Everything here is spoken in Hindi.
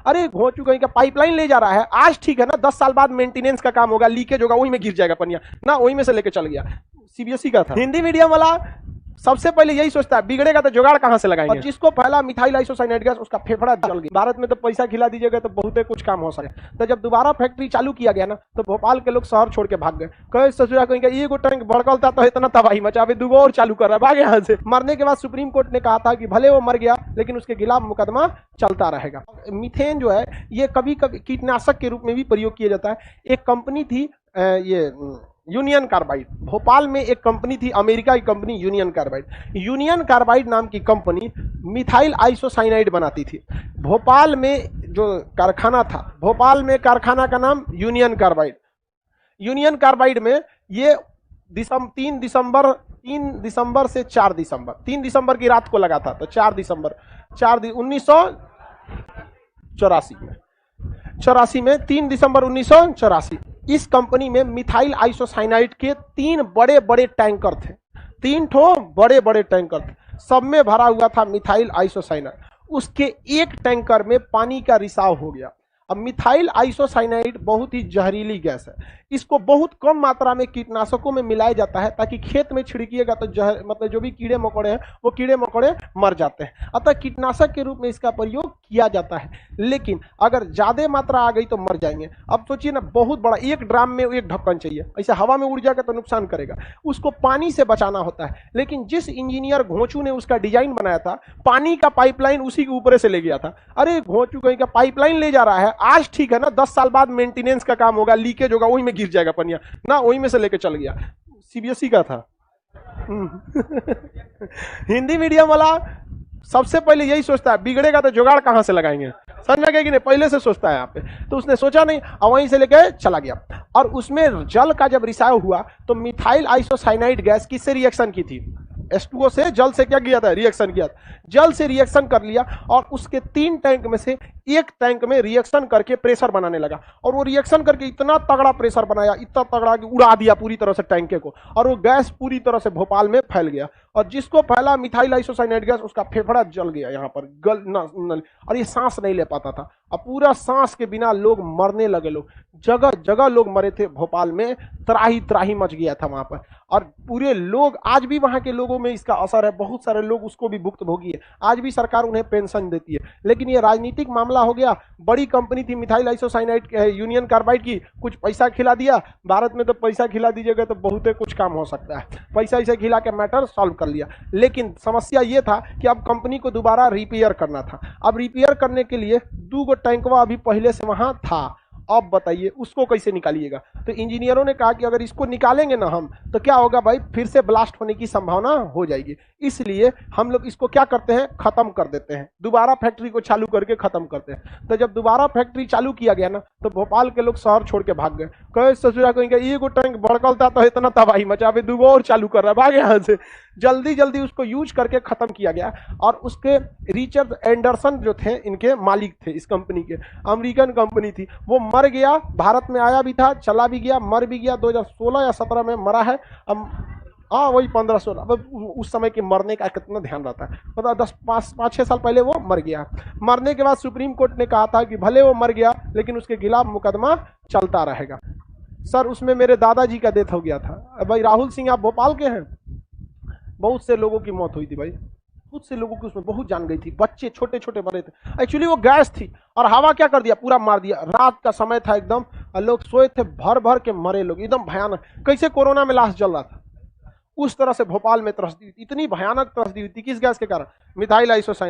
अरे हो चुका का पाइपलाइन ले जा रहा है, आज ठीक है ना, 10 साल बाद मेंटेनेंस का काम होगा, लीकेज होगा, वहीं में गिर जाएगा पनिया ना, वहीं में से लेके चल गया। सीबीएसई का था। हिंदी मीडियम वाला सबसे पहले यही सोचता है बिगड़ेगा तो जुगाड़ कहां से लगाएंगे, और जिसको पहला मिथाइल आइसोसाइनाइड गैस उसका फेफड़ा जल गया। भारत में तो पैसा खिला दीजिएगा तो बहुत कुछ काम हो सके। तो जब दोबारा फैक्ट्री चालू किया गया ना, तो भोपाल के लोग शहर छोड़ के भाग गए, कहे ससुरा कहीं एगो टैंक भड़कल था तो इतना तबाही मचावे, दूगो और चालू कर रहा है, भागे यहाँ से। मरने के बाद सुप्रीम कोर्ट ने कहा था कि भले वो मर गया लेकिन उसके खिलाफ मुकदमा चलता रहेगा। मीथेन जो है ये कभी कभी कीटनाशक के रूप में भी प्रयोग किया जाता है। एक कंपनी थी ये यूनियन कार्बाइड, भोपाल में एक कंपनी थी, अमेरिका की company union carbide. Union carbide नाम की कंपनी मिथाइल आइसोसाइनाइड बनाती थी। भोपाल में जो कारखाना था, भोपाल में कारखाना का नाम यूनियन कार्बाइड। यूनियन कार्बाइड में ये 3 दिसंबर से 4 दिसंबर, 3 दिसंबर की रात को लगा था, तो 4 दिसंबर 1984 में 3 दिसंबर 1984 इस कंपनी में मिथाइल आइसोसाइनाइड के 3 बड़े बड़े टैंकर थे, 3 ठो बड़े बड़े टैंकर थे, सब में भरा हुआ था मिथाइल आइसोसाइनाइड। उसके एक टैंकर में पानी का रिसाव हो गया। अब मिथाइल आइसोसाइनाइड बहुत ही जहरीली गैस है, इसको बहुत कम मात्रा में कीटनाशकों में मिलाया जाता है ताकि खेत में छिड़किएगा तो मतलब जो भी कीड़े मकोड़े हैं वो कीड़े मकोड़े मर जाते हैं, अतः कीटनाशक के रूप में इसका प्रयोग किया जाता है। लेकिन अगर ज्यादा मात्रा आ गई तो मर जाएंगे। अब सोचिए ना, बहुत बड़ा एक ड्राम में एक ढक्कन चाहिए, ऐसे हवा में उड़ जाएगा तो नुकसान करेगा, उसको पानी से बचाना होता है। लेकिन जिस इंजीनियर घोंचू ने उसका डिजाइन बनाया था, पानी का पाइपलाइन उसी के ऊपर से ले गया था। अरे घोंचू कहीं का पाइपलाइन ले जा रहा है, आज ठीक है ना, 10 साल बाद मेंटेनेंस का काम होगा, लीकेज होगा, वहीं में गिर जाएगा पनिया ना, वहीं में से लेके चल गया। सीबीएसई का था। हिंदी मीडियम वाला सबसे पहले यही सोचता है बिगड़ेगा तो जुगाड़ कहां से लगाएंगे, समझ में गया कि नहीं, पहले से सोचता है यहाँ पे। तो उसने सोचा नहीं और वहीं से लेके चला गया। और उसमें जल का जब रिसाव हुआ तो मिथाइल आइसोसाइनाइड गैस किससे रिएक्शन की थी, H2O से, जल से क्या किया था, रिएक्शन किया, जल से रिएक्शन कर लिया और उसके 3 टैंक में से एक टैंक में रिएक्शन करके प्रेशर बनाने लगा। और वो रिएक्शन करके इतना तगड़ा प्रेशर बनाया, इतना तगड़ा कि उड़ा दिया पूरी तरह से टैंके को, और वो गैस पूरी तरह से भोपाल में फैल गया। और जिसको फैला मिथाइल आइसोसाइनाइड गैस उसका फेफड़ा जल गया यहाँ पर, और ये सांस नहीं ले पाता था। और पूरा सांस के बिना लोग मरने लगे, लोग जगह जगह लोग मरे थे भोपाल में, त्राही त्राही मच गया था वहां पर। और पूरे लोग, आज भी वहां के लोगों में इसका असर है, बहुत सारे लोग उसको भी भुक्तभोगी है, आज भी सरकार उन्हें पेंशन देती है। लेकिन ये राजनीतिक मामला हो गया। बड़ी कंपनी थी मिथाइल आइसोसाइनाइड यूनियन कार्बाइड की, कुछ पैसा खिला दिया। भारत में तो पैसा खिला दीजिएगा तो बहुत कुछ काम हो सकता है, पैसा ऐसे खिला के मैटर सॉल्व कर लिया। लेकिन समस्या ये था कि अब कंपनी को दोबारा रिपेयर करना था। अब रिपेयर करने के लिए 2 टैंकवा अभी पहले से वहां था, अब बताइए उसको कैसे निकालिएगा। तो इंजीनियरों ने कहा कि अगर इसको निकालेंगे ना हम, तो क्या होगा भाई, फिर से ब्लास्ट होने की संभावना हो जाएगी, इसलिए हम लोग इसको क्या करते हैं, खत्म कर देते हैं, दोबारा फैक्ट्री को चालू करके खत्म करते हैं। तो जब दोबारा फैक्ट्री चालू किया गया ना, तो भोपाल के लोग शहर छोड़ के भाग गए, कहे ससुरा कहीं एगो टैंक भड़कल था तो इतना तबाही मचावे, दूगो और चालू कर रहा है, भागे यहाँ से। जल्दी जल्दी उसको यूज करके खत्म किया गया। और उसके रिचर्ड एंडरसन जो थे, इनके मालिक थे इस कंपनी के, अमेरिकन कंपनी थी, वो मर गया, भारत में आया भी था, चला भी गया, मर भी गया, 2016 या 17 में मरा है। अब हाँ वही 15-16, उस समय के मरने का कितना ध्यान रहता है, मतलब 5-6 साल पहले वो मर गया। मरने के बाद सुप्रीम कोर्ट ने कहा था कि भले वो मर गया लेकिन उसके खिलाफ मुकदमा चलता रहेगा। सर उसमें मेरे दादाजी का डेथ हो गया था। भाई राहुल सिंह आप भोपाल के हैं, बहुत से लोगों की मौत हुई थी भाई, कुछ से लोगों की उसमें बहुत जान गई थी, बच्चे छोटे छोटे मरे थे। एक्चुअली वो गैस थी और हवा क्या कर दिया, पूरा मार दिया। रात का समय था एकदम, लोग सोए थे, भर भर के मरे लोग, एकदम भयानक, कैसे कोरोना में लाश जल रहा था उस तरह से भोपाल में त्रस्ती, इतनी भयानक त्रस्ती हुई थी, किस गैस के कारण, मिथाइल आइसोसाइनाइड।